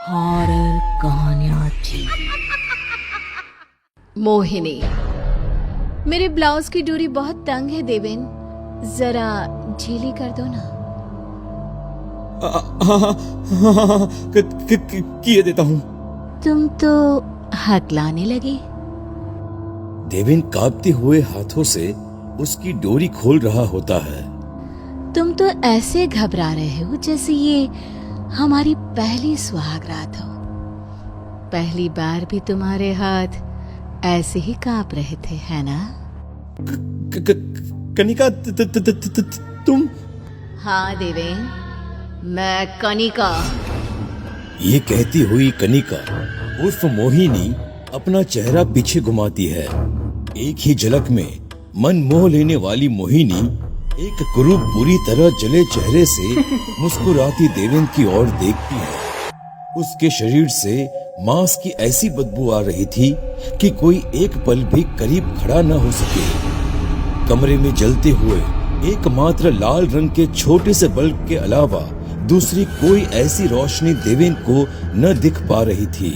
Horror कहानियां थी। मोहिनी, मेरे ब्लाउज की डोरी बहुत तंग है देवेन, जरा ढीली कर दो ना। हाँ, किए देता हूँ। तुम तो हकलाने लगे। देवेन कांपते हुए हाथों से उसकी डोरी खोल रहा होता है। तुम तो ऐसे घबरा रहे हो जैसे ये हमारी पहली सुहागरात हो। पहली बार भी तुम्हारे हाथ ऐसे ही कांप रहे थे, है ना? कनिका, तुम? हाँ देवेन, मैं कनिका। ये कहती हुई कनिका उर्फ मोहिनी अपना चेहरा पीछे घुमाती है। एक ही झलक में मन मोह लेने वाली मोहिनी एक कुरूप बुरी तरह जले चेहरे से मुस्कुराती देवेन की ओर देखती है। उसके शरीर से मांस की ऐसी बदबू आ रही थी कि कोई एक पल भी करीब खड़ा न हो सके। कमरे में जलते हुए एकमात्र लाल रंग के छोटे से बल्ब के अलावा दूसरी कोई ऐसी रोशनी देवेन को न दिख पा रही थी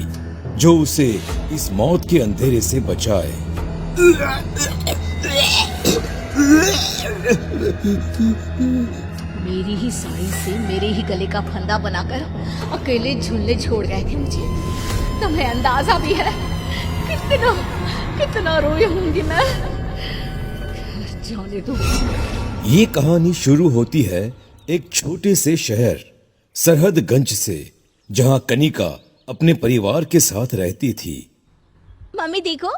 जो उसे इस मौत के अंधेरे से बचाए। मेरी ही साड़ी से मेरे ही गले का फंदा बनाकर अकेले झूलने छोड़ गए थे मुझे। तुम्हें अंदाजा भी है कितना रोई होंगी मैं। जाने दो। ये कहानी शुरू होती है एक छोटे से शहर सरहदगंज से, जहां कनिका अपने परिवार के साथ रहती थी। मम्मी देखो,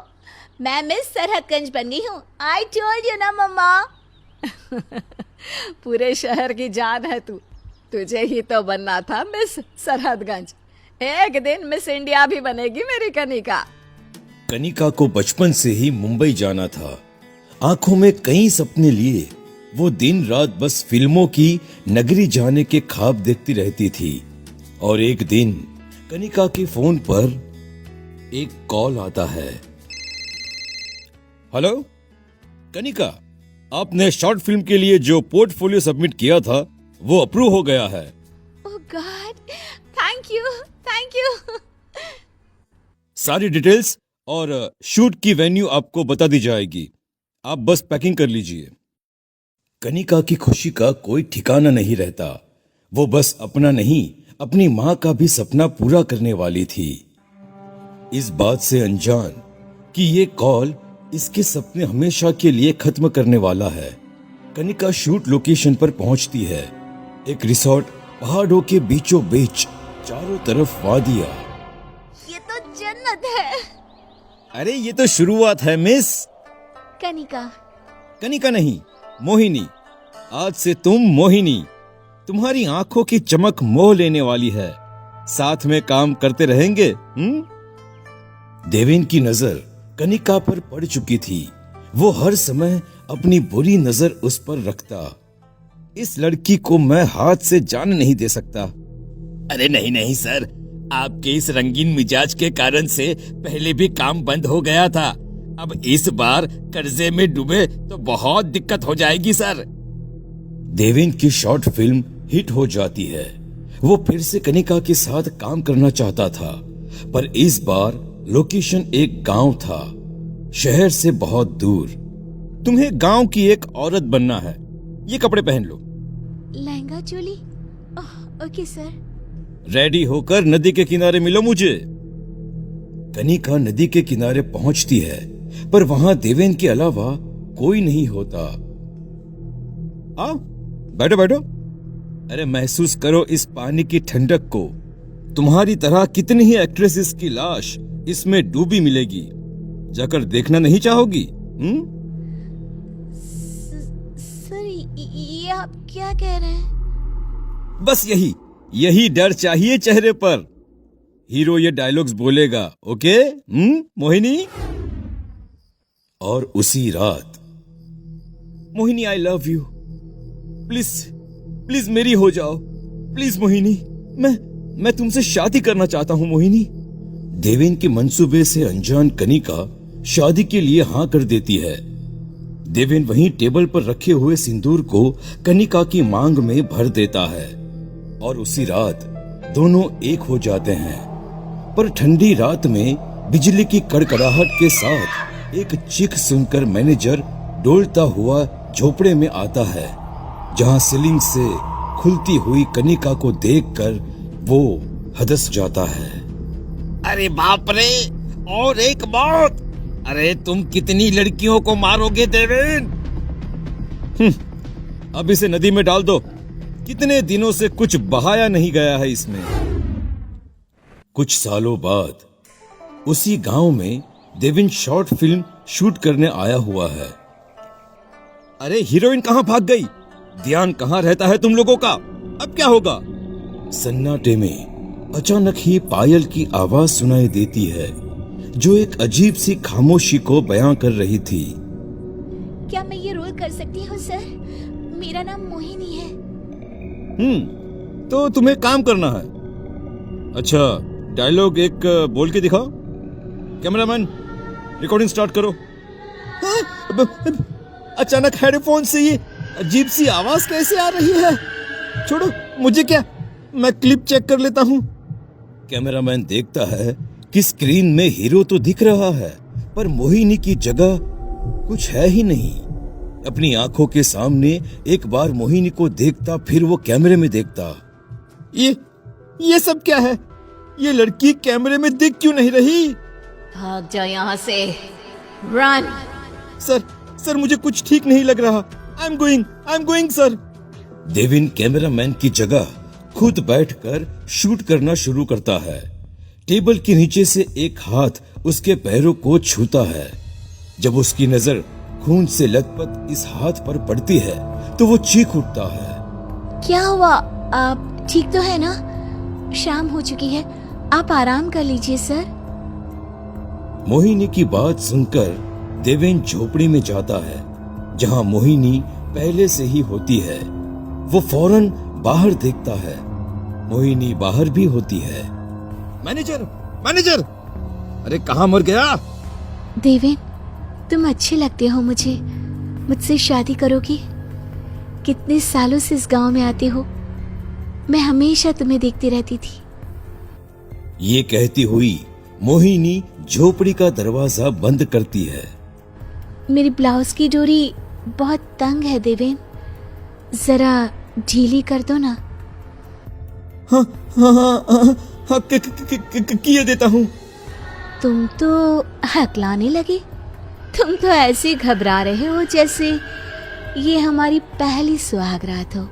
मैं मिस सरहदगंज बन गई हूँ। आई टोल्ड यू ना मम्मा। पूरे शहर की जान है तू। तुझे ही तो बनना था मिस सरहदगंज। एक दिन मिस इंडिया भी बनेगी मेरी कनिका। कनिका को बचपन से ही मुंबई जाना था। आंखों में कई सपने लिए वो दिन रात बस फिल्मों की नगरी जाने के ख्वाब देखती रहती थी। और एक दिन कनिका के फोन पर एक कॉल आता है। हेलो कनिका, आपने शॉर्ट फिल्म के लिए जो पोर्टफोलियो सबमिट किया था वो अप्रूव हो गया है। ओह गॉड, थैंक यू। सारी डिटेल्स और शूट की वेन्यू आपको बता दी जाएगी। आप बस पैकिंग कर लीजिए। कनिका की खुशी का कोई ठिकाना नहीं रहता। वो बस अपना नहीं, अपनी माँ का भी सपना पूरा करने वाली थी। इस बात से अनजान कि ये कॉल इसके सपने हमेशा के लिए खत्म करने वाला है, कनिका शूट लोकेशन पर पहुंचती है। एक रिसोर्ट पहाड़ों के बीचों बीच, चारों तरफ वादियां। ये तो जन्नत है। अरे ये तो शुरुआत है मिस। कनिका नहीं, मोहिनी। आज से तुम मोहिनी। तुम्हारी आंखों की चमक मोह लेने वाली है। साथ में काम करते रहेंगे। देवेन की नजर कनिका पर पड़ चुकी थी। वो हर समय अपनी बुरी नजर उस पर रखता। इस लड़की को मैं हाथ से जाने नहीं दे सकता। अरे नहीं सर, आपके इस रंगीन मिजाज के कारण से पहले भी काम बंद हो गया था। अब इस बार कर्जे में डूबे तो बहुत दिक्कत हो जाएगी सर। देवेन की शॉर्ट फिल्म हिट हो जाती है। वो फिर से कनिका के साथ काम करना चाहता था, पर इस बार लोकेशन एक गांव था, शहर से बहुत दूर। तुम्हें गांव की एक औरत बनना है। ये कपड़े पहन लो। Lehenga choli? Okay sir. Ready होकर नदी के किनारे मिलो मुझे। कनिका नदी के किनारे पहुंचती है, पर वहां देवेन के अलावा कोई नहीं होता। आओ बैठो। अरे महसूस करो इस पानी की ठंडक को। तुम्हारी तरह कितनी ही एक्ट्रेसेस की लाश इसमें डूबी मिलेगी। जाकर देखना नहीं चाहोगी? सर, ये आप क्या कह रहे हैं? बस यही डर चाहिए चेहरे पर। हीरो ये डायलॉग्स बोलेगा, ओके मोहिनी? और उसी रात, Mohini I love you, please मेरी हो जाओ, प्लीज मोहिनी, मैं तुमसे शादी करना चाहता हूं मोहिनी। देवेन के मंसूबे से अनजान कनिका शादी के लिए हाँ कर देती है। देवेन वहीं टेबल पर रखे हुए सिंदूर को कनिका की मांग में भर देता है और उसी रात दोनों एक हो जाते हैं। पर ठंडी रात में बिजली की कड़कड़ाहट के साथ एक चीख सुनकर मैनेजर डोलता हुआ झोपड़े में आता है, जहां सीलिंग से खुलती हुई कनिका को देखकर वो हदस जाता है। अरे बाप रे, और एक मौत! अरे तुम कितनी लड़कियों को मारोगे देवेन? अब इसे नदी में डाल दो। कितने दिनों से कुछ बहाया नहीं गया है इसमें। कुछ सालों बाद उसी गांव में देवेन शॉर्ट फिल्म शूट करने आया हुआ है। अरे हीरोइन कहां भाग गई? ध्यान कहां रहता है तुम लोगों का? अब क्या होगा? सन्नाटे में अचानक ही पायल की आवाज सुनाई देती है, जो एक अजीब सी खामोशी को बयां कर रही थी। क्या मैं ये रोल कर सकती हूँ सर? मेरा नाम मोहिनी है। तो तुम्हें काम करना है। अच्छा, डायलॉग एक बोल के दिखाओ। कैमरामैन, रिकॉर्डिंग स्टार्ट करो। अचानक हेडफोन से ये अजीब सी आवाज कैसे आ रही है? छोड़ो, मुझे क्या, मैं क्लिप चेक कर लेता हूँ। कैमरामैन देखता है कि स्क्रीन में हीरो तो दिख रहा है, पर मोहिनी की जगह कुछ है ही नहीं। अपनी आंखों के सामने एक बार मोहिनी को देखता, फिर वो कैमरे में देखता। ये सब क्या है? ये लड़की कैमरे में दिख क्यों नहीं रही? भाग जाओ यहाँ से। रन। सर मुझे कुछ ठीक नहीं लग रहा। I am going sir. Deven cameraman की जगह खुद बैठकर शूट करना शुरू करता है। टेबल के नीचे से एक हाथ उसके पैरों को छूता है। जब उसकी नजर खून से लथपथ इस हाथ पर पड़ती है तो वो चीख उठता है। क्या हुआ? आप ठीक तो है ना? शाम हो चुकी है, आप आराम कर लीजिए सर। मोहिनी की बात सुनकर देवेन झोपड़ी में जाता है, जहां मोहिनी पहले से ही होती है। वो फौरन बाहर देखता है। मोहिनी बाहर भी होती है। मैनेजर, अरे कहाँ मर गया? देवेन, तुम अच्छे लगते हो मुझे। मुझसे शादी करोगी? कितने सालों से इस गांव में आते हो, मैं हमेशा तुम्हें देखती रहती थी। ये कहती हुई मोहिनी झोपड़ी का दरवाजा बंद करती है। मेरी ब्लाउज की डोरी बहुत तंग है देवेन, जरा ढीली कर दो ना। हाँ, किए देता हूँ। तुम तो हकलाने लगे। तुम तो ऐसे घबरा रहे हो जैसे ये हमारी पहली सुहागरात हो।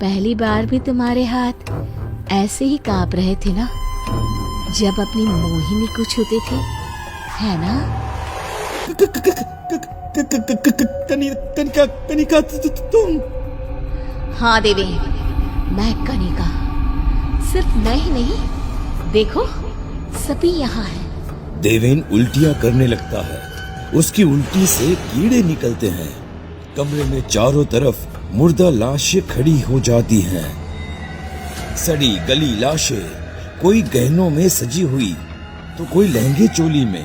पहली बार भी तुम्हारे हाथ ऐसे ही कांप रहे थे ना, जब अपनी मोहिनी को छूते थे, है ना? कनिका तुम? हाँ देवी, मैं कनिका। सिर्फ मैं ही नहीं, देखो सभी यहाँ है। देवेन उल्टियां करने लगता है। उसकी उल्टी से कीड़े निकलते हैं। कमरे में चारों तरफ मुर्दा लाशें खड़ी हो जाती हैं। सड़ी गली लाशें, कोई गहनों में सजी हुई तो कोई लहंगे चोली में।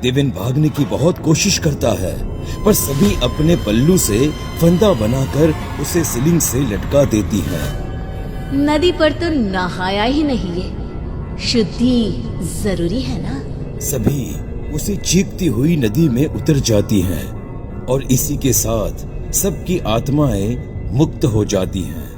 देवेन भागने की बहुत कोशिश करता है, पर सभी अपने पल्लू से फंदा बनाकर उसे सीलिंग से लटका देती हैं। नदी पर तो नहाया ही नहीं है, शुद्धि जरूरी है ना? सभी उसे चीखती हुई नदी में उतर जाती हैं और इसी के साथ सबकी आत्माएं मुक्त हो जाती हैं।